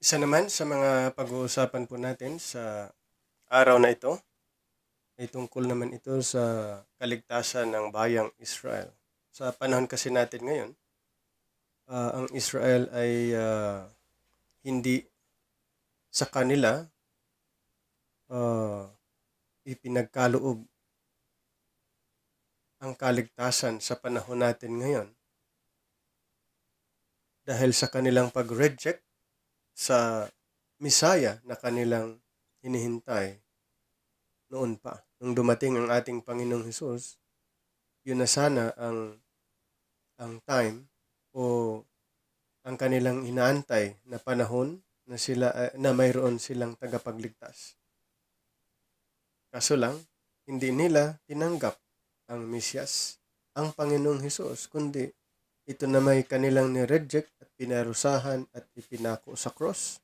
Isa naman sa mga pag-uusapan po natin sa araw na ito ay tungkol naman ito sa kaligtasan ng bayang Israel. Sa panahon kasi natin ngayon, ang Israel ay hindi sa kanila ah, ipinagkaloob ang kaligtasan sa panahon natin ngayon dahil sa kanilang pag-reject sa Misaya na kanilang hinihintay noon pa. Nung dumating ang ating Panginoong Hesus, yun na sana ang time o ang kanilang inaantay na panahon na na mayroon silang tagapagligtas. Kaso lang, hindi nila tinanggap ang Mesyas, ang Panginoong Hesus, kundi ito na may kanilang ni-reject at pinarusahan at ipinako sa cross.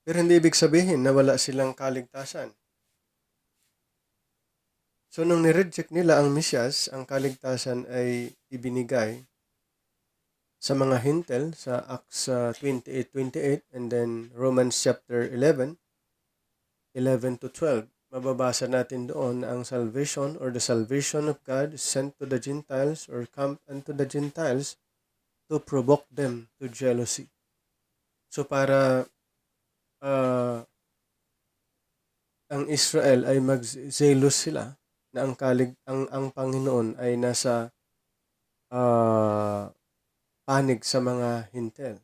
Pero hindi ibig sabihin na wala silang kaligtasan. So nung ni-reject nila ang Mesyas, ang kaligtasan ay ibinigay sa mga hintel sa Acts 28:28 and then Romans chapter 11 to 12. Mababasa natin doon na ang salvation or the salvation of God is sent to the Gentiles or come unto the Gentiles to provoke them to jealousy. So para ang Israel ay mag-zealous sila na ang Panginoon ay nasa panig sa mga hintel.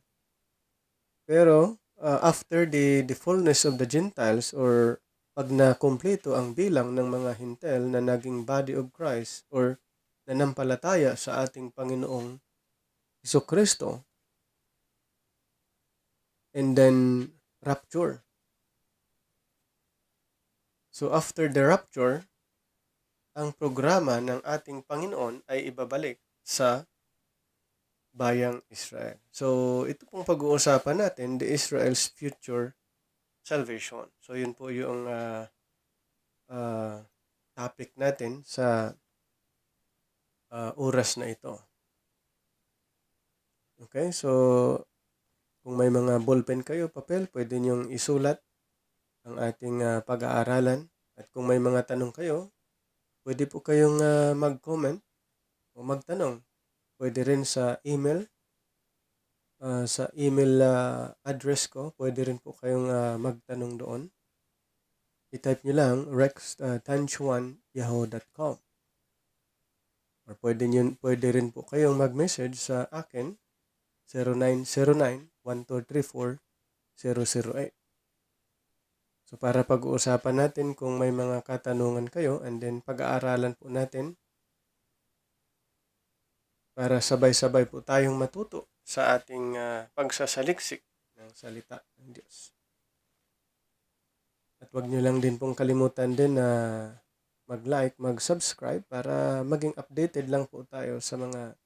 Pero after the fullness of the Gentiles or pag nakumpleto ang bilang ng mga hintel na naging body of Christ or nanampalataya sa ating Panginoong Jesucristo, and then rapture. So after the rapture, ang programa ng ating Panginoon ay ibabalik sa bayang Israel. So ito pong pag-uusapan natin, the Israel's future salvation. So yun po yung topic natin sa oras na ito. Okay, so kung may mga ballpen kayo, papel, pwede niyong isulat ang ating pag-aaralan. At kung may mga tanong kayo, pwede po kayong mag-comment o magtanong. Pwede rin sa email. Sa email address ko, pwede rin po kayong magtanong doon. I-type nyo lang rex@tanchuan.yahoo.com. Or pwede rin po kayong mag-message sa akin 0909-1234-008. So para pag-uusapan natin kung may mga katanungan kayo and then pag-aaralan po natin para sabay-sabay po tayong matuto sa ating pagsasaliksik ng salita ng Diyos. At huwag nyo lang din pong kalimutan din na mag-like, mag-subscribe para maging updated lang po tayo sa mga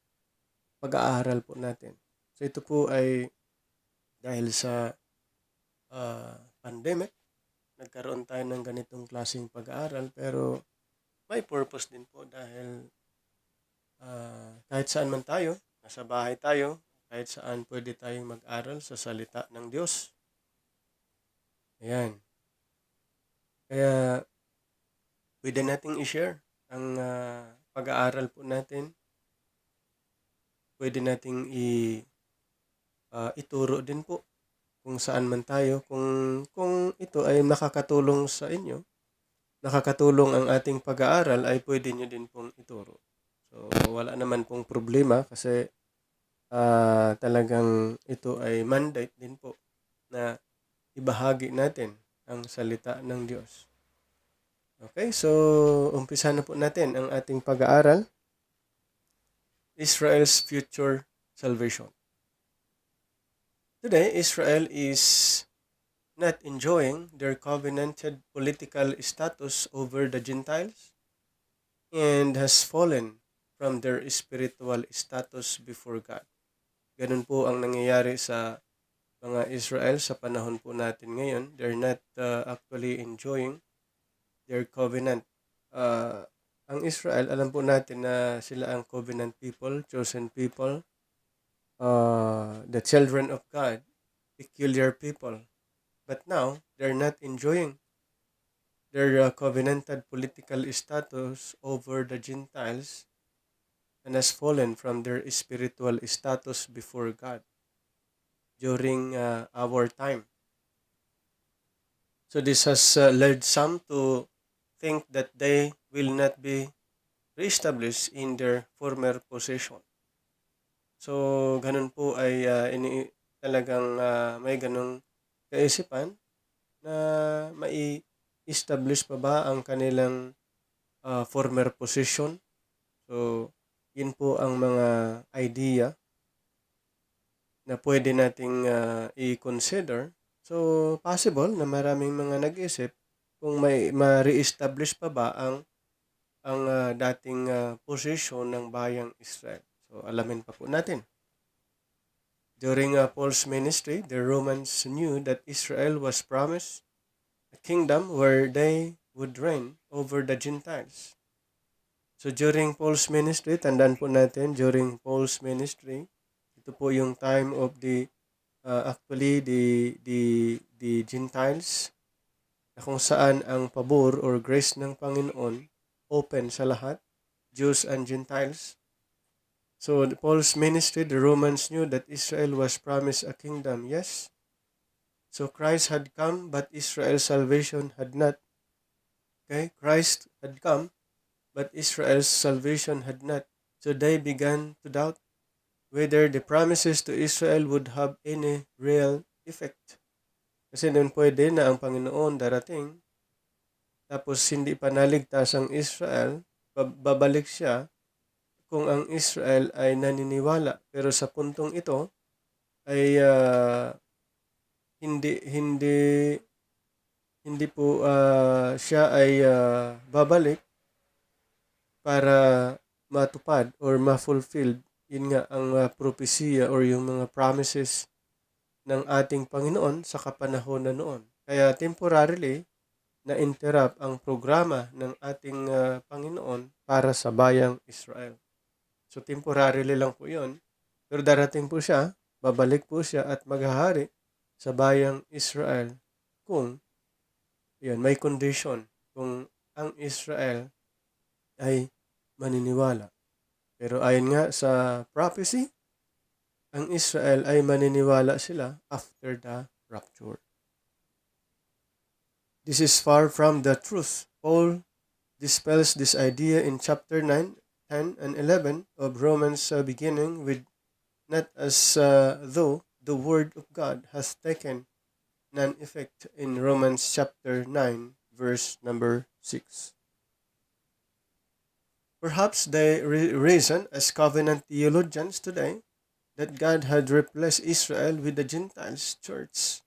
pag-aaral po natin. So ito po ay dahil sa pandemic, nagkaroon tayo ng ganitong klaseng pag-aaral pero may purpose din po dahil kahit saan man tayo, nasa bahay tayo, kahit saan pwede tayong mag-aral sa salita ng Diyos. Ayan. Kaya pwede nating i-share ang pag-aaral po natin. Pwede nating ituro din po kung saan man tayo. Kung ito ay nakakatulong sa inyo, nakakatulong ang ating pag-aaral, ay pwede nyo din pong ituro. So wala naman pong problema kasi talagang ito ay mandate din po na ibahagi natin ang salita ng Diyos. Okay, so umpisa na po natin ang ating pag-aaral. Israel's future salvation. Today, Israel is not enjoying their covenanted political status over the Gentiles and has fallen from their spiritual status before God. Ganun po ang nangyayari sa mga Israel sa panahon po natin ngayon. They're not actually enjoying their covenant. Ang Israel, alam po natin na sila ang covenant people, chosen people, the children of God. peculiar people. But now, they're not enjoying their covenanted political status over the Gentiles and has fallen from their spiritual status before God during our time. So this has led some to think that they will not be reestablished in their former position. So ganun po ay talagang may ganung kaisipan na mai-establish pa ba ang kanilang former position. So yun po ang mga idea na pwede nating i-consider. So possible na maraming mga nag-isip kung may ma-re-establish pa ba ang dating posisyon ng bayang Israel. So alamin pa po natin. During Paul's ministry, the Romans knew that Israel was promised a kingdom where they would reign over the Gentiles. So during Paul's ministry, tandaan po natin, during Paul's ministry, ito po yung time of the the Gentiles, na kung saan ang pabor or grace ng Panginoon open sa lahat, Jews and Gentiles. So Paul's ministry, the Romans knew that Israel was promised a kingdom, yes. So Christ had come, but Israel's salvation had not. Okay, Christ had come, but Israel's salvation had not. So they began to doubt whether the promises to Israel would have any real effect. Kasi noon pwede na ang Panginoon darating, tapos hindi pa naligtas ang Israel, babalik siya kung ang Israel ay naniniwala. Pero sa puntong ito ay hindi po siya ay babalik para matupad or ma-fulfilled. Yun nga ang propesya or yung mga promises ng ating Panginoon sa kapanahon na noon. Kaya temporarily na-interrupt ang programa ng ating Panginoon para sa bayang Israel. So temporarily lang po yun. Pero darating po siya, babalik po siya at maghahari sa bayang Israel kung yun, may condition kung ang Israel ay maniniwala. Pero ayon nga sa prophecy, ang Israel ay maniniwala sila after the rapture. This is far from the truth. Paul dispels this idea in chapter 9, 10, and 11 of Romans, beginning with, not as though the word of God has taken none effect, in Romans chapter 9, verse number 6. Perhaps they reason as covenant theologians today that God had replaced Israel with the Gentiles church,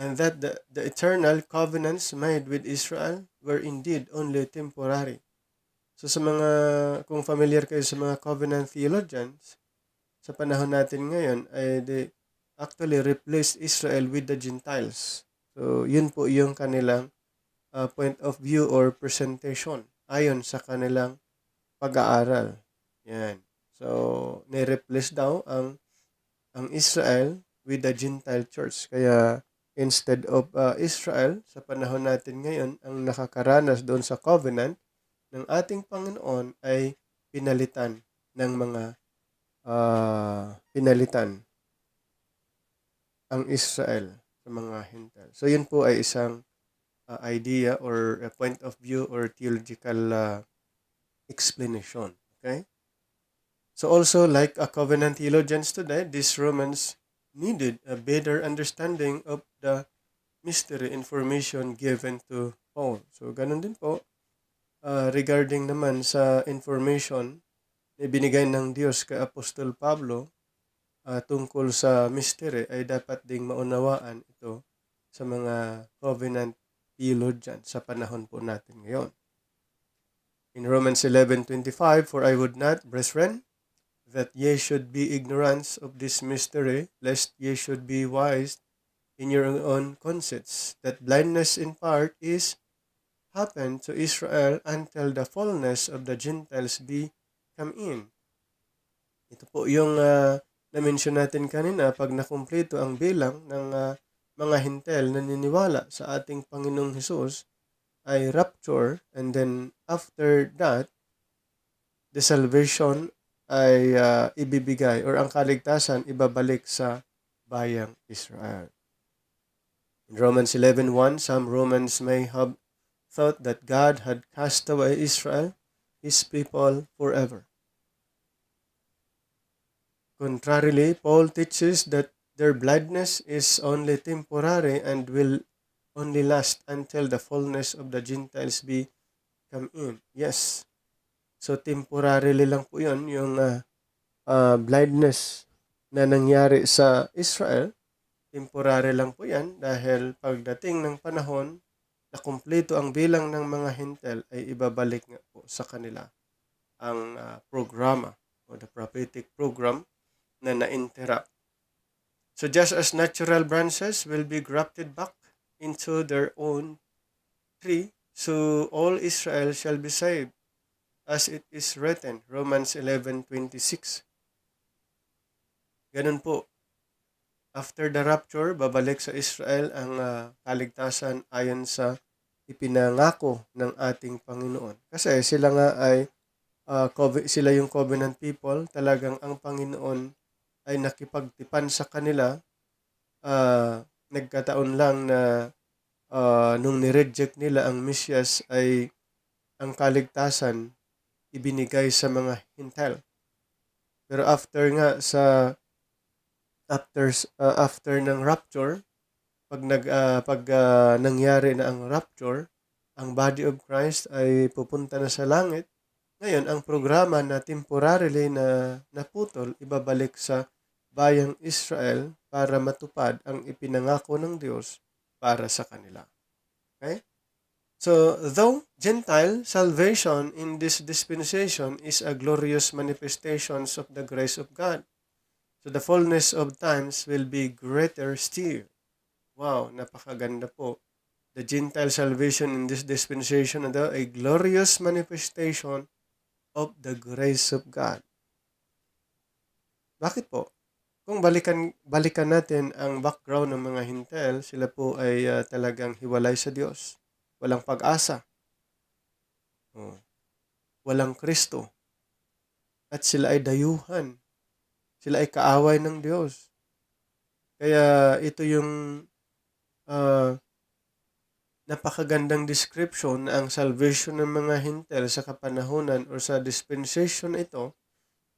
and that the eternal covenants made with Israel were indeed only temporary. So sa mga, kung familiar kayo sa mga covenant theologians, sa panahon natin ngayon ay they actually replaced Israel with the Gentiles. So yun po yung kanilang point of view or presentation ayon sa kanilang pag-aaral. Yan. So ni-replace daw ang Israel with the Gentile church. Kaya instead of Israel, sa panahon natin ngayon, ang nakakaranas doon sa covenant ng ating Panginoon ay pinalitan ng mga pinalitan ang Israel sa mga Gentile. So yun po ay isang idea or a point of view or theological explanation. Okay? So also, like a covenant theologians today, these Romans needed a better understanding of the mystery information given to Paul. So ganun din po, regarding naman sa information na binigay ng Diyos kay Apostol Pablo tungkol sa mystery, ay dapat ding maunawaan ito sa mga covenant theologians sa panahon po natin ngayon. In Romans 11:25, "For I would not, brethren, that ye should be ignorant of this mystery, lest ye should be wise in your own conscience, that blindness in part is happened to Israel until the fullness of the Gentiles be come in." Ito po yung na-mention natin kanina, pag nakumpleto ang bilang ng mga hintel na naniniwala sa ating Panginoong Hesus, ay rapture, and then after that, the salvation ay ibibigay or ang kaligtasan ibabalik sa bayang Israel. In Romans 11:1, some Romans may have thought that God had cast away Israel, his people, forever. Contrarily, Paul teaches that their blindness is only temporary and will only last until the fullness of the Gentiles be come in. Yes. So temporarily lang po 'yon, yung blindness na nangyari sa Israel. Temporary lang po 'yan dahil pagdating ng panahon na kumpleto ang bilang ng mga hintel ay ibabalik nga po sa kanila ang programa o the prophetic program na na-interrupt. So just as natural branches will be grafted back into their own tree, so all Israel shall be saved, as it is written, Romans 11:26. Ganun po. After the rapture, babalik sa Israel ang kaligtasan ayon sa ipinangako ng ating Panginoon. Kasi sila nga ay sila yung covenant people, talagang ang Panginoon ay nakipagtipan sa kanila. Nagkataon lang na nung nireject nila ang Mesias ay ang kaligtasan ibinigay sa mga hintel. Pero after ng rapture, pag nangyari na ang rapture, ang body of Christ ay pupunta na sa langit. Ngayon, ang programa na temporarily na naputol, ibabalik sa bayang Israel para matupad ang ipinangako ng Diyos para sa kanila. Okay? So, though Gentile salvation in this dispensation is a glorious manifestation of the grace of God, so the fullness of times will be greater still. Wow, napakaganda po. The Gentile salvation in this dispensation is a glorious manifestation of the grace of God. Bakit po? Kung balikan natin ang background ng mga hintel, sila po ay talagang hiwalay sa Diyos. Walang pag-asa. Walang Kristo. At sila ay dayuhan. Sila ay kaaway ng Diyos. Kaya ito yung napakagandang description na ang salvation ng mga hintel sa kapanahunan o sa dispensation ito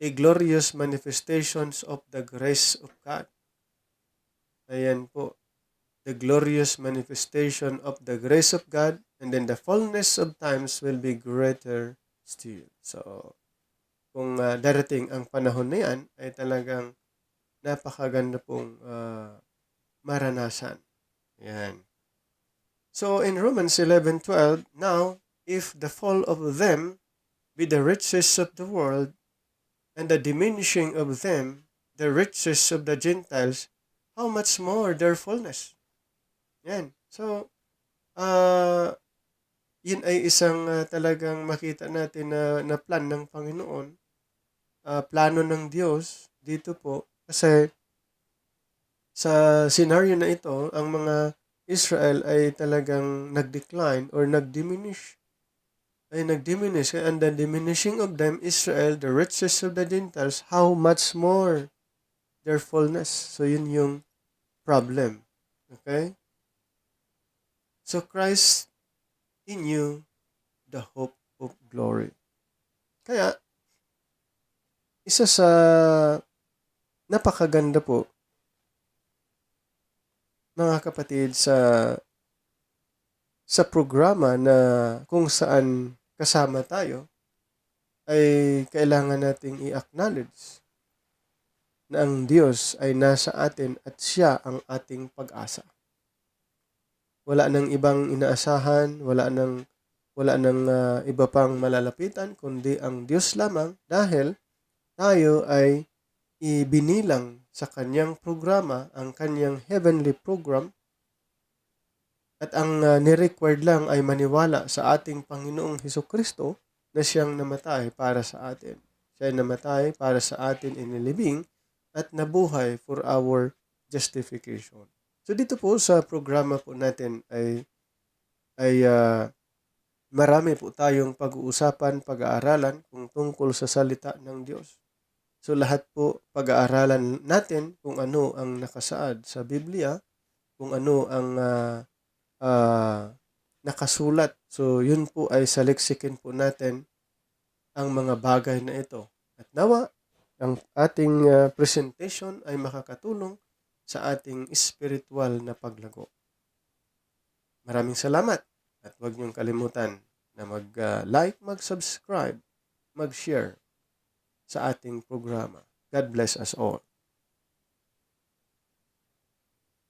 a glorious manifestations of the grace of God. Ayan po. The glorious manifestation of the grace of God, and then the fullness of times will be greater still. So, kung darating ang panahon na yan, ay talagang napakaganda pong maranasan. Ayan. So, in Romans 11:12, now, if the fall of them be the riches of the world, and the diminishing of them, the riches of the Gentiles, how much more their fullness? Yan. So, yun ay isang talagang makita natin na plan ng Panginoon, plano ng Diyos dito po. Kasi sa scenario na ito, ang mga Israel ay talagang nag-decline or nag-diminish. And the diminishing of them, Israel, the riches of the Gentiles, how much more their fullness. So, yun yung problem. Okay? So, Christ in you, the hope of glory. Kaya, isa sa napakaganda po, mga kapatid, sa programa na kung saan kasama tayo, ay kailangan nating i-acknowledge na ang Diyos ay nasa atin at siya ang ating pag-asa. Wala nang ibang inaasahan, wala nang iba pang malalapitan, kundi ang Diyos lamang, dahil tayo ay ibinilang sa kanyang programa, ang kanyang heavenly program, at ang ni-required lang ay maniwala sa ating Panginoong Hesukristo na siyang namatay para sa atin. Siya ay namatay para sa atin inilibing, at nabuhay for our justification. So dito po sa programa po natin ay marami po tayong pag-uusapan, pag-aaralan kung tungkol sa salita ng Diyos. So lahat po pag-aaralan natin kung ano ang nakasaad sa Biblia, kung ano ang nakasulat. So yun po ay saliksikin po natin ang mga bagay na ito. At nawa, ang ating presentation ay makakatulong sa ating spiritual na paglago. Maraming salamat at huwag niyong kalimutan na mag-like, mag-subscribe, mag-share sa ating programa. God bless us all.